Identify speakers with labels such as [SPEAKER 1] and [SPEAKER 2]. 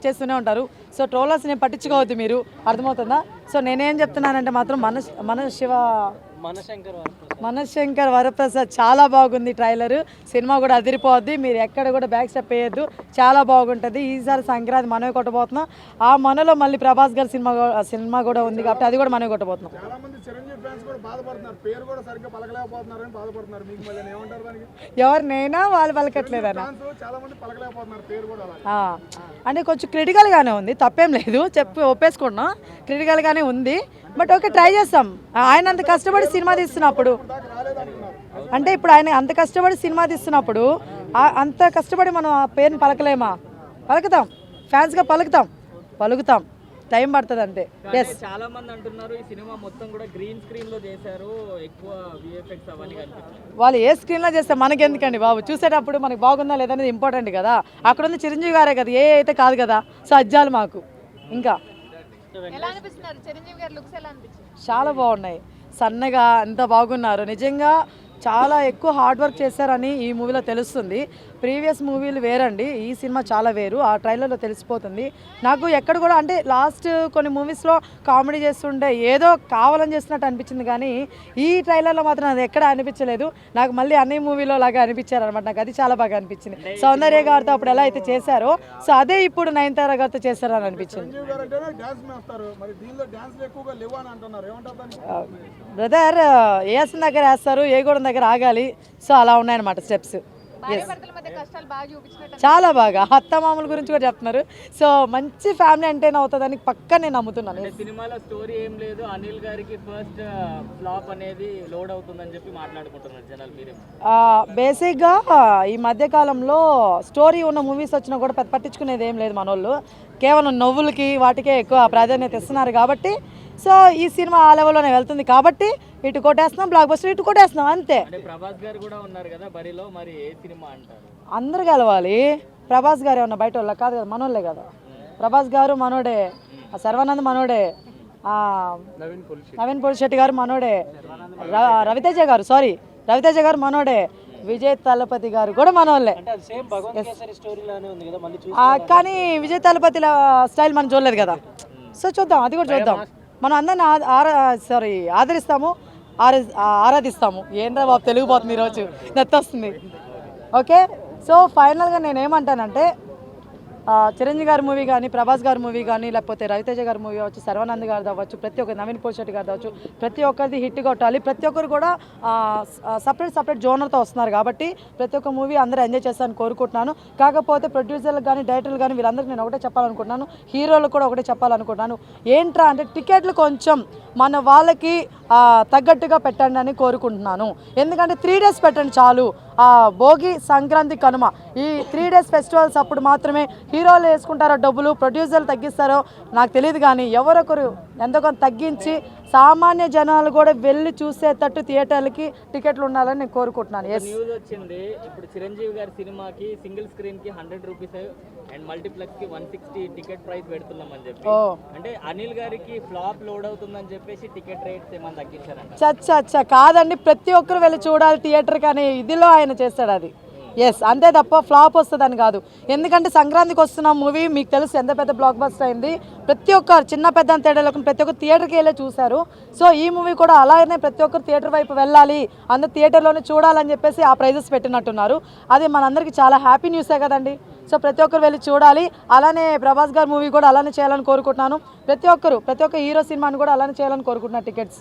[SPEAKER 1] చేస్తూనే ఉంటారు. So trollers నేను పట్టించుకోవద్దు, మీరు అర్థమవుతుందా? సో నేనేం చెప్తున్నానంటే మాత్రం మనశంకర్ వరప్రసాద్ చాలా బాగుంది ట్రైలర్. సినిమా కూడా అదిరిపోద్ది. మీరు ఎక్కడ కూడా బ్యాక్ స్టెప్ వేయద్దు, చాలా బాగుంటుంది. ఈసారి సంక్రాంతి మనమే కొట్టబోతున్నాం. ఆ మనలో మళ్ళీ ప్రభాస్ గారి సినిమా కూడా ఉంది కాబట్టి అది కూడా మనమే కొట్టబోతున్నాం. ఎవరినైనా వాళ్ళు పలకట్లేదన్న అంటే కొంచెం క్రిటికల్గానే ఉంది, తప్పేం లేదు, ఒప్పేసుకుంటున్నాం. క్రిటికల్గానే ఉంది, బట్ ఓకే, ట్రై చేస్తాం. ఆయన అంత కష్టపడి సినిమా తీస్తున్నప్పుడు అంటే ఇప్పుడు ఆయన అంత కష్టపడి సినిమా తీస్తున్నప్పుడు అంత కష్టపడి మనం ఆ పేరుని పలకలేమా? పలుకుతాం, ఫ్యాన్స్గా పలుకుతాం, టైం పడుతుంది అంతే. ఎస్,
[SPEAKER 2] చాలా మంది అంటున్నారు ఈ సినిమా మొత్తం కూడా గ్రీన్ స్క్రీన్ లో చేశారు, ఎక్కువ విఎఫ్ఎక్స్ అవన్నీ కనిపించాయి.
[SPEAKER 1] వాళ్ళు ఏ స్క్రీన్లో చేస్తే మనకి ఎందుకండి బాబు, చూసేటప్పుడు మనకి బాగుందా లేదనేది ఇంపార్టెంట్ కదా. అక్కడ ఉంది చిరంజీవి గారే కదా, ఏ అయితే కాదు కదా. సో అజ్జాలు మాకు. ఇంకా చాలా బాగున్నాయి, సన్నగా ఎంత బాగున్నారు. నిజంగా చాలా ఎక్కువ హార్డ్ వర్క్ చేశారని ఈ మూవీలో తెలుస్తుంది. ప్రీవియస్ మూవీలు వేరండి, ఈ సినిమా చాలా వేరు. ఆ ట్రైలర్లో తెలిసిపోతుంది. నాకు ఎక్కడ కూడా అంటే లాస్ట్ కొన్ని మూవీస్లో కామెడీ చేస్తుంటే ఏదో కావాలని చేస్తున్నట్టు అనిపించింది, కానీ ఈ ట్రైలర్లో మాత్రం అది ఎక్కడ అనిపించలేదు. నాకు మళ్ళీ అన్ని మూవీలో లాగా అనిపించారనమాట. నాకు అది చాలా బాగా అనిపించింది. సౌందర్య గారితో అప్పుడు ఎలా అయితే చేశారో, సో అదే ఇప్పుడు నయనతార గారితో చేస్తారని అనిపించింది. బ్రదర్ ఏఎస్ఎన్ దగ్గర వేస్తారు, ఏగూడెం దగ్గర ఆగాలి. సో అలా ఉన్నాయన్నమాట స్టెప్స్. చాలా బాగా అత్తమామల గురించి కూడా చెప్తున్నారు. సో మంచి ఫ్యామిలీ ఎంటర్టైన్ అవుతుందని పక్కా నేను నమ్ముతున్నాను.
[SPEAKER 2] సినిమాలో స్టోరీ ఏం లేదు, అనిల్ గారికి ఫస్ట్ ఫ్లాప్ అనేది లోడ్ అవుతుందని చెప్పి మాట్లాడుకుంటున్నారు జనాలు. మీరే
[SPEAKER 1] బేసిక్గా ఈ మధ్యకాలంలో స్టోరీ ఉన్న మూవీస్ వచ్చినా కూడా పట్టించుకునేది ఏం లేదు మనోళ్ళు. కేవలం నవ్వులకి వాటికే ఎక్కువ ప్రాధాన్యత ఇస్తున్నారు కాబట్టి, సో ఈ సినిమా ఆ లెవెల్లోనే వెళ్తుంది కాబట్టి ఇటు కొట్టేస్తున్నాం, బ్లాక్ బస్టర్ ఇటు కొట్టేస్తున్నాం అంతే.
[SPEAKER 2] ప్రభాస్ గారు కూడా ఉన్నారు కదా బరిలో, మరి ఏ సినిమా అంటారు?
[SPEAKER 1] అందరు కలవాలి. ప్రభాస్ గారు ఏమన్నా బయట వాళ్ళ కాదు కదా, మనోళ్ళే కదా. ప్రభాస్ గారు మనోడే, శర్వానంద్ మనోడే, నవీన్ పొలిశెట్టి గారు మనోడే, రవితేజ గారు మనోడే, విజయ్ తలపతి గారు కూడా మనోళ్ళే. కానీ విజయ్ తలపతి స్టైల్ మనం చూడలేదు కదా. సో చూద్దాం, అది కూడా చూద్దాం. మనం అందరిని ఆదరిస్తాము, ఆరాధిస్తాము. ఏంట్రా బాబు తెలుగు పోతుంది ఈరోజు, నచ్చొస్తుంది. ఓకే, సో ఫైనల్గా నేను ఏమంటానంటే చిరంజీవి గారి మూవీ కానీ, ప్రభాస్ గారి మూవీ కానీ, లేకపోతే రవితేజ గారి మూవీ అవ్వచ్చు, శర్వానంద్ గారు అవ్వచ్చు, ప్రతి ఒక్కరు, నవీన్ పొలిశెట్టి గారు అవ్వచ్చు, ప్రతి ఒక్కరిది హిట్ కొట్టాలి. ప్రతి ఒక్కరు కూడా సపరేట్ జోనర్తో వస్తున్నారు కాబట్టి ప్రతి ఒక్క మూవీ అందరూ ఎంజాయ్ చేస్తారని కోరుకుంటున్నాను. కాకపోతే ప్రొడ్యూసర్లకు కానీ, డైరెక్టర్లు కానీ వీళ్ళందరికీ నేను ఒకటే చెప్పాలనుకుంటున్నాను, హీరోలకు కూడా ఒకటే చెప్పాలనుకుంటున్నాను. ఏంట్రా అంటే టికెట్లు కొంచెం మన వాళ్ళకి తగ్గట్టుగా పెట్టండి అని కోరుకుంటున్నాను. ఎందుకంటే 3 days పెట్టండి చాలు. భోగి, సంక్రాంతి, కనుమ ఈ 3 days ఫెస్టివల్స్ అప్పుడు మాత్రమే హీరోలు వేసుకుంటారో డబ్బులు, ప్రొడ్యూసర్లు తగ్గిస్తారో నాకు తెలియదు, కానీ ఎవరొకరు ఎంతో కొంత తగ్గించి సామాన్య జనాలు కూడా వెళ్ళి చూసేటట్టు థియేటర్లకి టికెట్లు ఉండాలని నేను కోరుకుంటున్నాను.
[SPEAKER 2] న్యూస్ వచ్చింది ఇప్పుడు చిరంజీవి గారి సినిమాకి సింగిల్ స్క్రీన్ కి 100 రూపీస్ అండ్ మల్టీప్లెక్స్ కి 160 టికెట్ ప్రైస్ పెడుతున్నామని చెప్పి, అంటే అనిల్ గారికి ఫ్లాప్ లోడ్ అవుతుందని చెప్పేసి టికెట్ రేట్స్ ఏమైనా తగ్గించారంట?
[SPEAKER 1] చచ్చా కాదండి, ప్రతి ఒక్కరు వెళ్ళి చూడాలి థియేటర్, కానీ ఇదిలో ఆయన చేస్తాడు అది. ఎస్, అంతే తప్ప ఫ్లాప్ వస్తుందని కాదు. ఎందుకంటే సంక్రాంతికి వస్తున్న మూవీ మీకు తెలుసు ఎంత పెద్ద బ్లాక్ బస్టర్ అయింది. ప్రతి ఒక్కరు చిన్న పెద్ద తేడా లేకుండా ప్రతి ఒక్కరు థియేటర్కి వెళ్ళే చూశారు. సో ఈ మూవీ కూడా అలాగనే ప్రతి ఒక్కరు థియేటర్ వైపు వెళ్ళాలి, అందరు థియేటర్లోనే చూడాలని చెప్పేసి ఆ ప్రైజెస్ పెట్టినట్టున్నారు. అది మనందరికీ చాలా హ్యాపీ న్యూసే కదండి. సో ప్రతి ఒక్కరు వెళ్ళి చూడాలి. అలానే ప్రభాస్ గారి మూవీ కూడా అలానే చేయాలని కోరుకుంటున్నాను. ప్రతి ఒక్క హీరో సినిమాని కూడా అలానే చేయాలని కోరుకుంటున్నాను. టికెట్స్